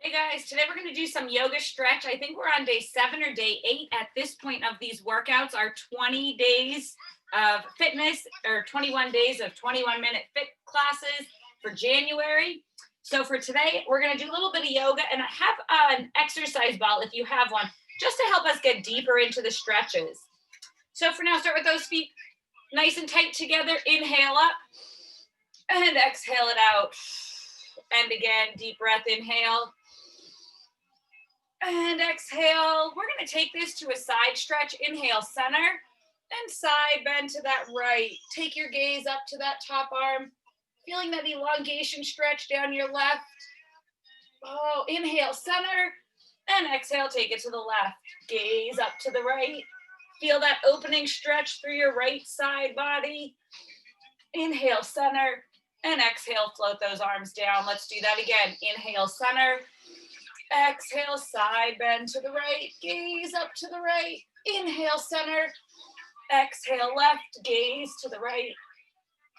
Hey guys, today we're going to do some yoga stretch. I think we're on day 7 or day 8 at this point of these workouts. Our 20 days of fitness or 21 days of 21-minute fit classes for January. So for today, we're going to do a little bit of yoga and have an exercise ball if you have one, just to help us get deeper into the stretches. So for now, start with those feet nice and tight together. Inhale up and exhale it out. And again, deep breath, inhale. And exhale. We're going to take this to a side stretch. Inhale, center, and side bend to that right. Take your gaze up to that top arm, feeling that elongation stretch down your left. Oh, inhale, center, and exhale, take it to the left. Gaze up to the right. Feel that opening stretch through your right side body. Inhale, center, and exhale, float those arms down. Let's do that again. Inhale, center. Exhale, side bend to the right, gaze up to the right. Inhale, center. Exhale, left, gaze to the right.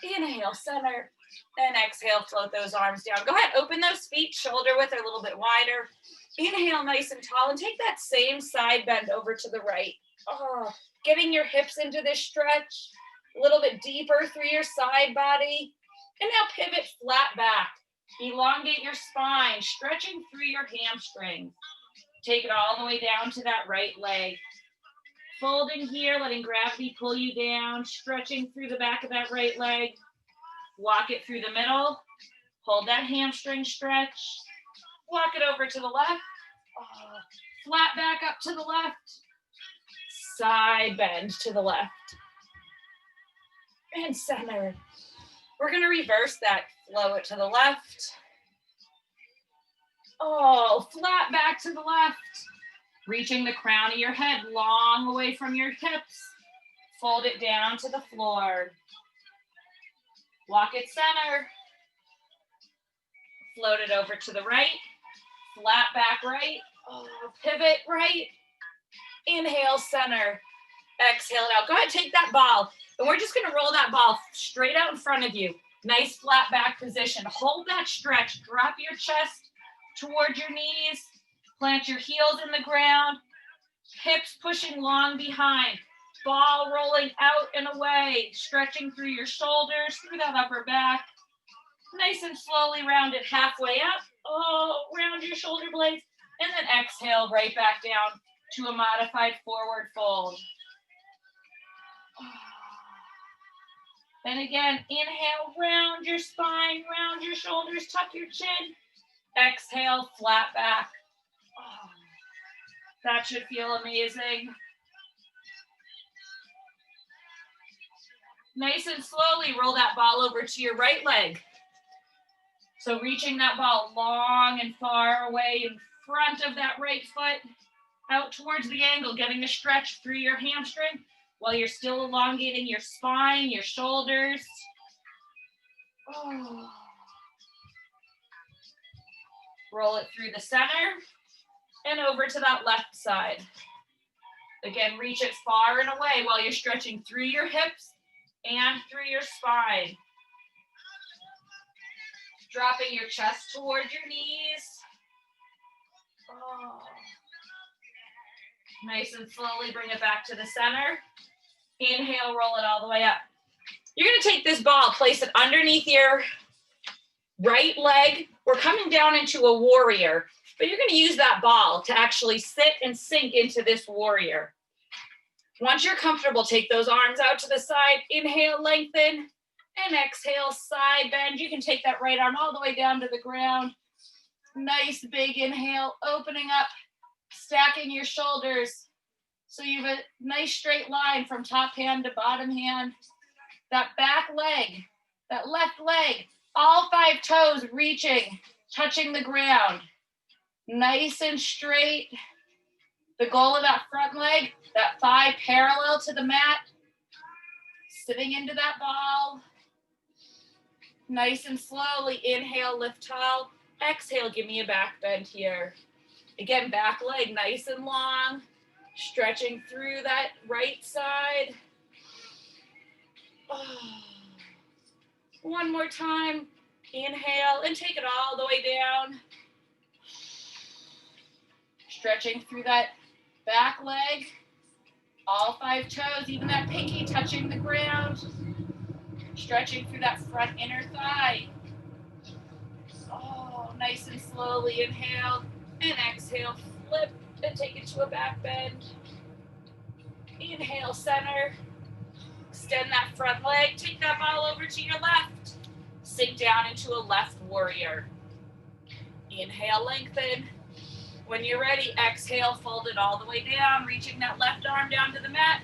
Inhale, center. And exhale, float those arms down. Go ahead, open those feet, shoulder width a little bit wider. Inhale, nice and tall, and take that same side bend over to the right. Oh, getting your hips into this stretch, a little bit deeper through your side body. And now pivot flat back. Elongate your spine, stretching through your hamstrings. Take it all the way down to that right leg. Folding here, letting gravity pull you down, stretching through the back of that right leg. Walk it through the middle. Hold that hamstring stretch. Walk it over to the left. Flat back up to the left. Side bend to the left. And center. We're going to reverse that. Flow it to the left. Oh, flat back to the left. Reaching the crown of your head long away from your hips. Fold it down to the floor. Walk it center. Float it over to the right. Flat back right. Oh, pivot right. Inhale, center. Exhale it out. Go ahead, take that ball. And we're just going to roll that ball straight out in front of you. Nice flat back position. Hold that stretch. Drop your chest towards your knees. Plant your heels in the ground. Hips pushing long behind. Ball rolling out and away. Stretching through your shoulders, through that upper back. Nice and slowly round it halfway up. Oh, round your shoulder blades. And then exhale right back down to a modified forward fold. And again, inhale, round your spine, round your shoulders, tuck your chin. Exhale, flat back. Oh, that should feel amazing. Nice and slowly roll that ball over to your right leg. So reaching that ball long and far away in front of that right foot, out towards the ankle, getting a stretch through your hamstring, while you're still elongating your spine, your shoulders. Oh. Roll it through the center and over to that left side. Again, reach it far and away while you're stretching through your hips and through your spine. Dropping your chest towards your knees. Oh. Nice and slowly bring it back to the center. Inhale, roll it all the way up. You're going to take this ball, place it underneath your right leg. We're coming down into a warrior, but you're going to use that ball to actually sit and sink into this warrior. Once you're comfortable, take those arms out to the side. Inhale, lengthen, and exhale, side bend. You can take that right arm all the way down to the ground. Nice big inhale, opening up, stacking your shoulders. So you have a nice straight line from top hand to bottom hand. That back leg, that left leg, all 5 toes reaching, touching the ground. Nice and straight. The goal of that front leg, that thigh parallel to the mat. Sitting into that ball. Nice and slowly, inhale, lift tall. Exhale, give me a back bend here. Again, back leg nice and long. Stretching through that right side. Oh. One more time. Inhale and take it all the way down. Stretching through that back leg, all 5 toes, even that pinky touching the ground. Stretching through that front inner thigh. Oh, nice and slowly inhale and exhale, flip and take it to a back bend. Inhale, center. Extend that front leg, take that ball over to your left. Sink down into a left warrior. Inhale, lengthen. When you're ready, exhale, fold it all the way down, reaching that left arm down to the mat,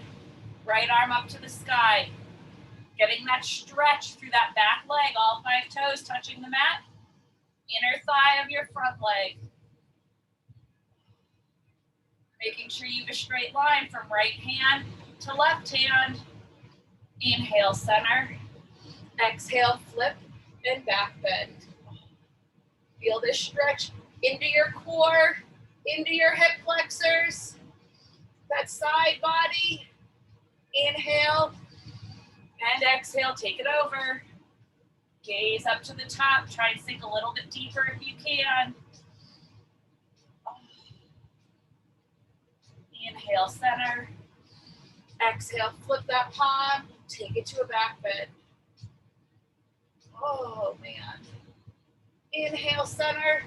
right arm up to the sky. Getting that stretch through that back leg, all 5 toes touching the mat, inner thigh of your front leg. Making sure you have a straight line from right hand to left hand. Inhale, center. Exhale, flip and back bend. Feel this stretch into your core, into your hip flexors, that side body. Inhale and exhale, take it over. Gaze up to the top, try and sink a little bit deeper if you can. Inhale, center. Exhale, flip that palm, take it to a back bend. Oh, man. Inhale, center.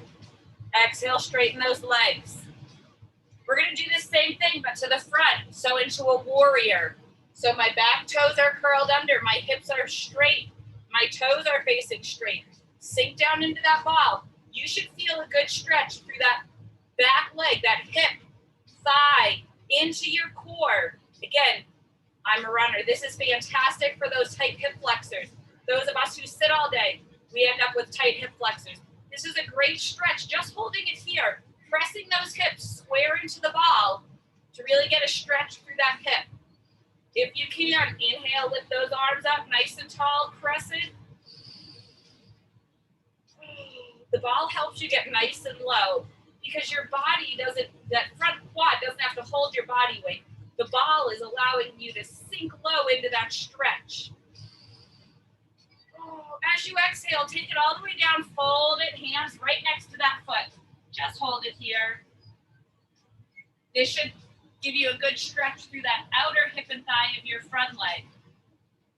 Exhale, straighten those legs. We're going to do the same thing, but to the front. So into a warrior. So my back toes are curled under. My hips are straight. My toes are facing straight. Sink down into that ball. You should feel a good stretch through that back leg, that hip, thigh, into your core. Again, I'm a runner. This is fantastic for those tight hip flexors. Those of us who sit all day, we end up with tight hip flexors. This is a great stretch, just holding it here, pressing those hips square into the ball to really get a stretch through that hip. If you can, inhale, lift those arms up, nice and tall, crescent. The ball helps you get nice and low because your body doesn't, that front quad doesn't have to hold your body weight. The ball is allowing you to sink low into that stretch. As you exhale, take it all the way down, fold it, hands right next to that foot. Just hold it here. This should give you a good stretch through that outer hip and thigh of your front leg.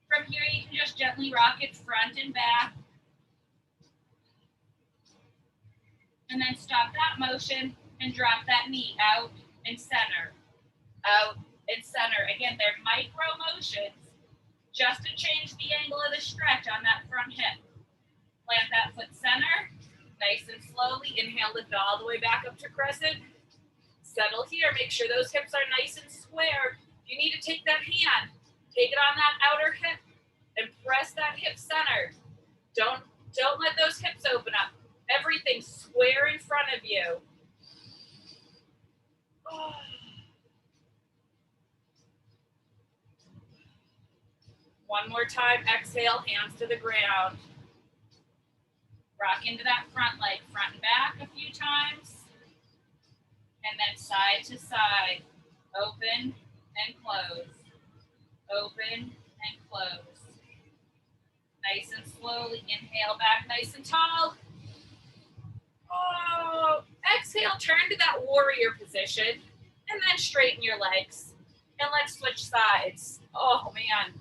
From here, you can just gently rock it front and back. And then stop that motion and drop that knee out and center. Out and center. Again, they're micro motions just to change the angle of the stretch on that front hip. Plant that foot center, nice and slowly. Inhale, lift all the way back up to crescent. Settle here, make sure those hips are nice and square. You need to take that hand, take it on that outer hip and press that hip center. Don't let those hips open up. Everything square in front of you. Oh. One more time, exhale, hands to the ground. Rock into that front leg, front and back a few times. And then side to side, open and close. Open and close. Nice and slowly, inhale back nice and tall. Oh, exhale, turn to that warrior position and then straighten your legs. And let's switch sides. Oh man,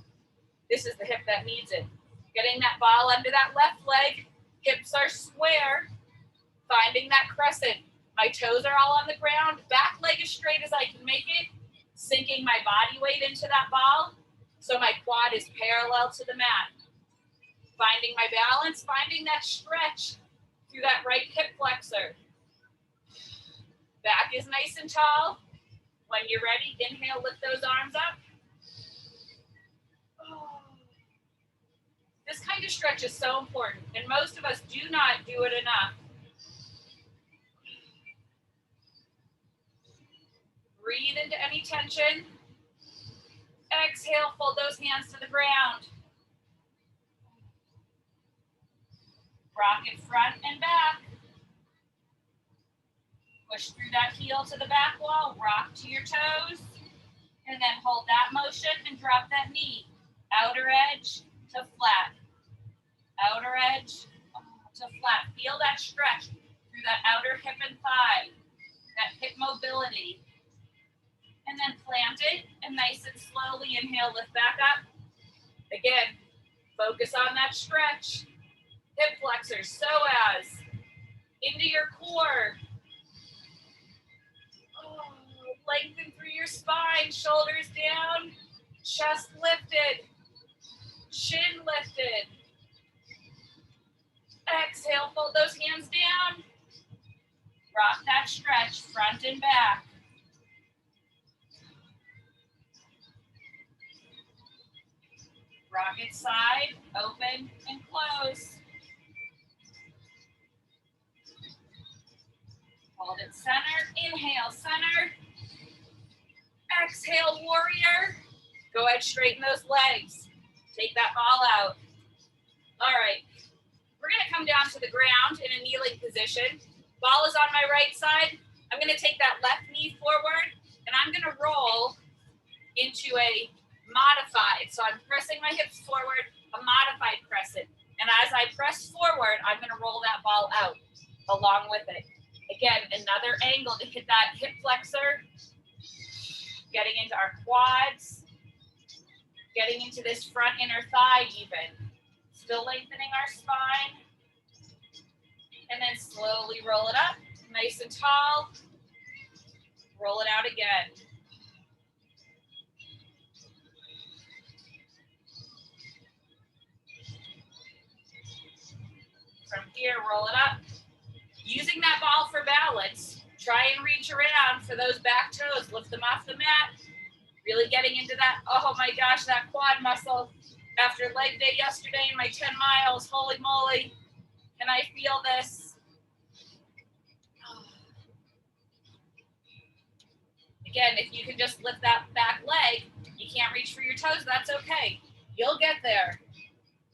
this is the hip that needs it. Getting that ball under that left leg, hips are square, finding that crescent. My toes are all on the ground, back leg as straight as I can make it, sinking my body weight into that ball so my quad is parallel to the mat. Finding my balance, finding that stretch through that right hip flexor. Back is nice and tall. When you're ready, inhale, lift those arms up. This kind of stretch is so important, and most of us do not do it enough. Breathe into any tension. Exhale, fold those hands to the ground. Rock it front and back. Push through that heel to the back wall, rock to your toes, and then hold that motion and drop that knee. Outer edge to flat. Outer edge to flat. Feel that stretch through that outer hip and thigh. that hip mobility. And then plant it, and nice and slowly inhale, lift back up. Again, focus on that stretch. Hip flexors, psoas, into your core. Oh, lengthen through your spine, shoulders down, chest lifted, chin lifted. Exhale, fold those hands down. Rock that stretch, front and back. Rock it side, open and close. Hold it center, inhale, center. Exhale, warrior. Go ahead, straighten those legs. Take that ball out. All right, we're gonna come down to the ground in a kneeling position. Ball is on my right side. I'm gonna take that left knee forward, and I'm gonna roll into a modified. So I'm pressing my hips forward, a modified crescent. And as I press forward, I'm gonna roll that ball out along with it. Again, another angle to hit that hip flexor, getting into our quads, getting into this front inner thigh even. Still lengthening our spine. And then slowly roll it up, nice and tall. Roll it out again. From here, roll it up. Using that ball for balance, try and reach around for those back toes. Lift them off the mat. Really getting into that, oh my gosh, that quad muscle after leg day yesterday in my 10 miles. Holy moly, can I feel this? Again, if you can just lift that back leg, you can't reach for your toes, that's okay. You'll get there.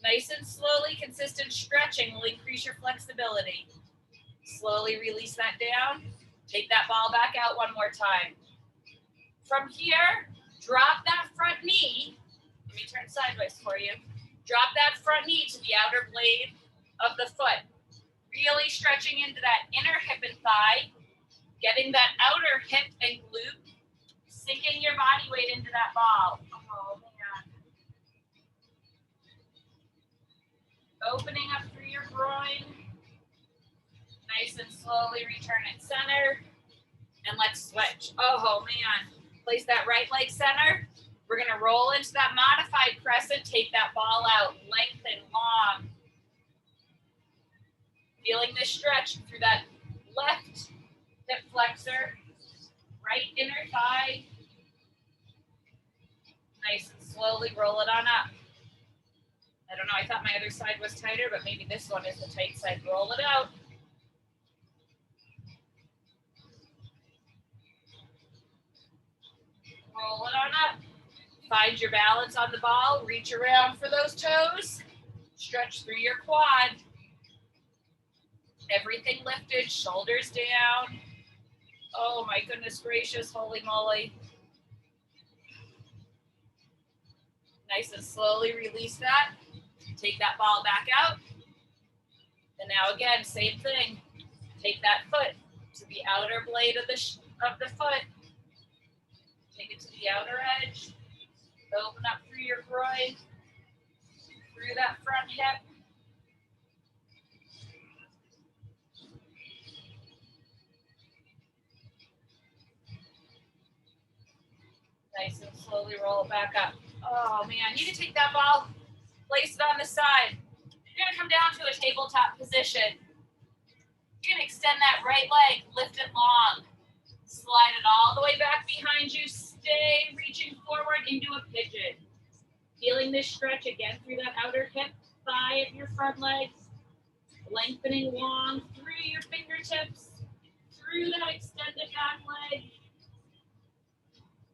Nice and slowly, consistent stretching will increase your flexibility. Slowly release that down. Take that ball back out one more time. From here, drop that front knee. Let me turn sideways for you. Drop that front knee to the outer blade of the foot. Really stretching into that inner hip and thigh. Getting that outer hip and glute. Sinking your body weight into that ball. Oh, man. Opening up through your groin. Nice and slowly return it center. And let's switch. Oh, man. Place that right leg center. We're going to roll into that modified crescent. Take that ball out. Lengthen, long. Feeling this stretch through that left hip flexor. Right inner thigh. Nice and slowly roll it on up. I don't know, I thought my other side was tighter, but maybe this one is the tight side. Roll it out. Roll it on up. Find your balance on the ball. Reach around for those toes. Stretch through your quad. Everything lifted, shoulders down. Oh my goodness gracious, holy moly. Nice and slowly release that. Take that ball back out. And now again, same thing. Take that foot to the outer blade of the foot. Take it to the outer edge. Open up through your groin. Through that front hip. Nice and slowly roll it back up. Oh man, you can take that ball, place it on the side. You're gonna come down to a tabletop position. You're gonna extend that right leg, lift it long. Slide it all the way back behind you. Stay reaching forward into a pigeon. Feeling this stretch again through that outer hip, thigh of your front leg. Lengthening long through your fingertips, through that extended back leg.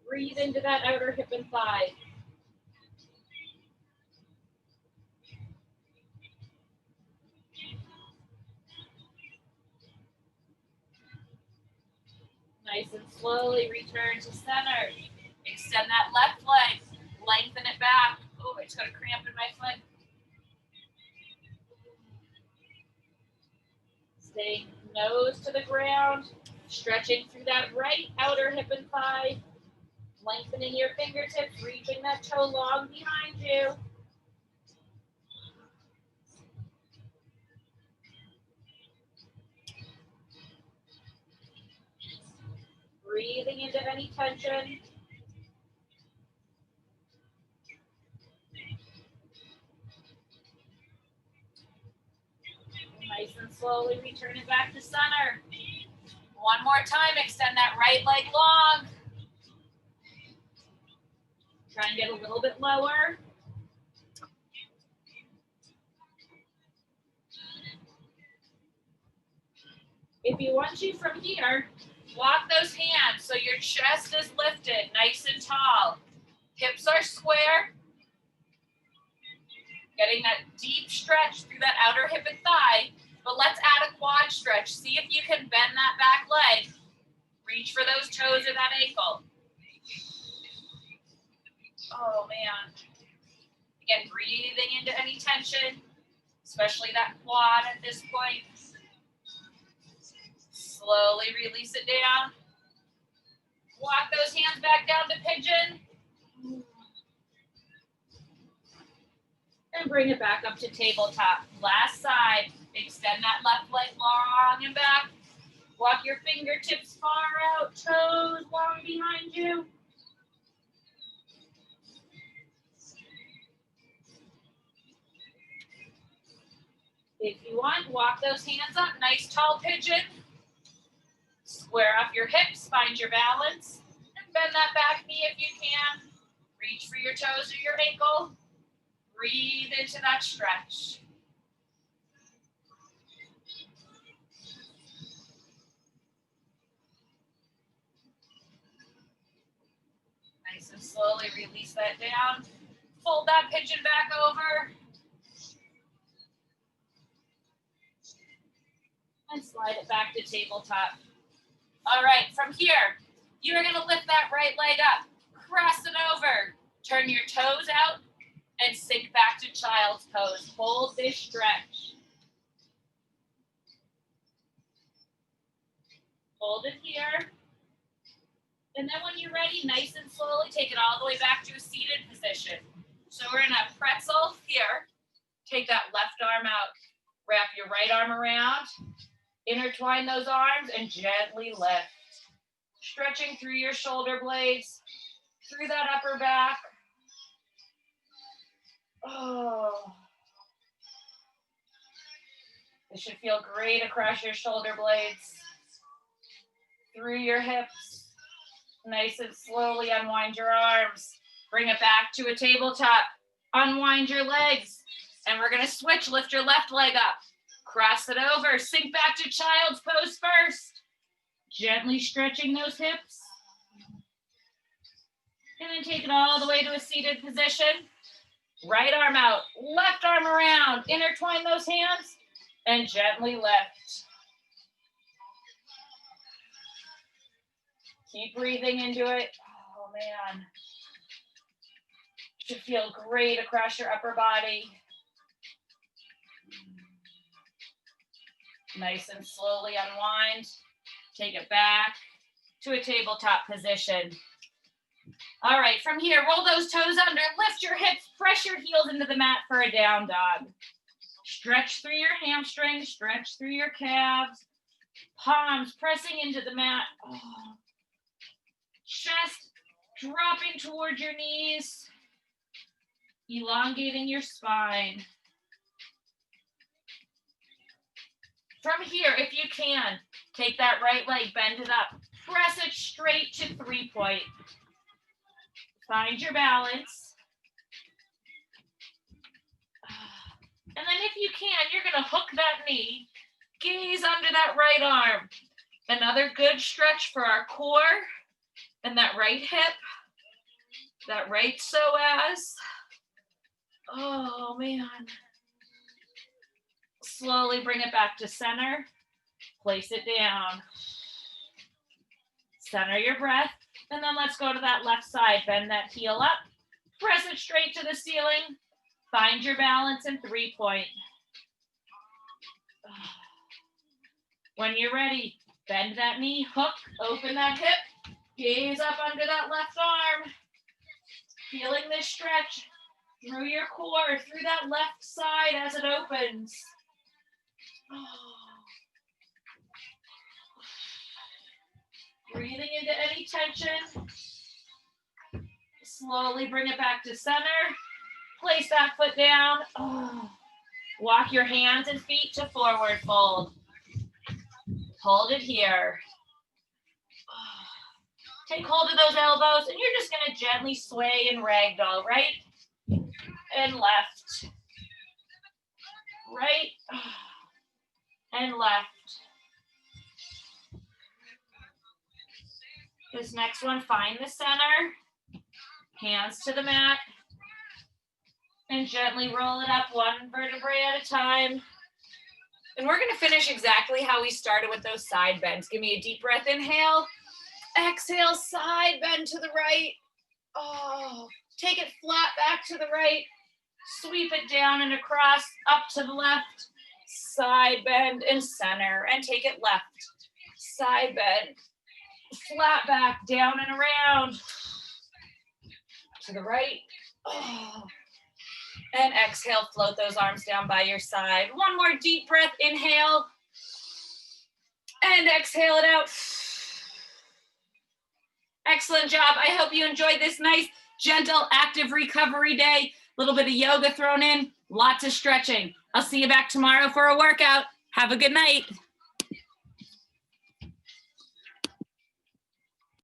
Breathe into that outer hip and thigh. Nice and slowly return to center. Extend that left leg. Lengthen it back. Oh, I just got a cramp in my foot. Stay nose to the ground. Stretching through that right outer hip and thigh. Lengthening your fingertips, reaching that toe long behind you. Breathing into any tension. Nice and slowly return it back to center. One more time, extend that right leg long. Try and get a little bit lower. If you want to from here, walk those hands so your chest is lifted, nice and tall. Hips are square. Getting that deep stretch through that outer hip and thigh. But let's add a quad stretch. See if you can bend that back leg. Reach for those toes or that ankle. Oh, man. Again, breathing into any tension, especially that quad at this point. Slowly release it down. Walk those hands back down to pigeon. And bring it back up to tabletop. Last side. Extend that left leg long and back. Walk your fingertips far out, toes long behind you. If you want, walk those hands up, nice tall pigeon. Square up your hips, find your balance, and bend that back knee if you can. Reach for your toes or your ankle. Breathe into that stretch. Nice and slowly release that down. Fold that pigeon back over. And slide it back to tabletop. All right, from here, you are gonna lift that right leg up, cross it over, turn your toes out, and sink back to child's pose. Hold this stretch. Hold it here. And then when you're ready, nice and slowly, take it all the way back to a seated position. So we're in a pretzel here. Take that left arm out. Wrap your right arm around. Intertwine those arms and gently lift. Stretching through your shoulder blades, through that upper back. Oh. This should feel great across your shoulder blades, through your hips. Nice and slowly unwind your arms. Bring it back to a tabletop. Unwind your legs. And we're gonna switch, lift your left leg up. Cross it over, sink back to child's pose first. Gently stretching those hips. And then take it all the way to a seated position. Right arm out, left arm around. Intertwine those hands and gently lift. Keep breathing into it. Oh, man. Should feel great across your upper body. Nice and slowly unwind. Take it back to a tabletop position. All right, from here, roll those toes under, lift your hips, press your heels into the mat for a down dog. Stretch through your hamstrings, stretch through your calves, palms pressing into the mat. Oh. Chest dropping towards your knees, elongating your spine. From here, if you can, take that right leg, bend it up, press it straight to 3-point. Find your balance. And then if you can, you're gonna hook that knee, gaze under that right arm. Another good stretch for our core and that right hip, that right psoas. Oh, man. Slowly bring it back to center. Place it down. Center your breath. And then let's go to that left side. Bend that heel up. Press it straight to the ceiling. Find your balance in 3-point. When you're ready, Bend that knee, hook, open that hip, gaze up under that left arm. Feeling this stretch through your core, through that left side as it opens. Breathing into any tension. Slowly bring it back to center. Place that foot down. Walk your hands and feet to forward fold. Hold it here. Take hold of those elbows and you're just gonna gently sway and ragdoll, right and left. Right and left. This next one, find the center. Hands to the mat. And gently roll it up one vertebrae at a time. And we're gonna finish exactly how we started with those side bends. Give me a deep breath, inhale. Exhale, side bend to the right. Take it flat back to the right. Sweep it down and across, up to the left. Side bend and center, and take it left. Side bend, flat back, down and around. To the right. And exhale, float those arms down by your side. One more deep breath, inhale. And exhale it out. Excellent job. I hope you enjoyed this nice, gentle, active recovery day. A little bit of yoga thrown in, lots of stretching. I'll see you back tomorrow for a workout. Have a good night.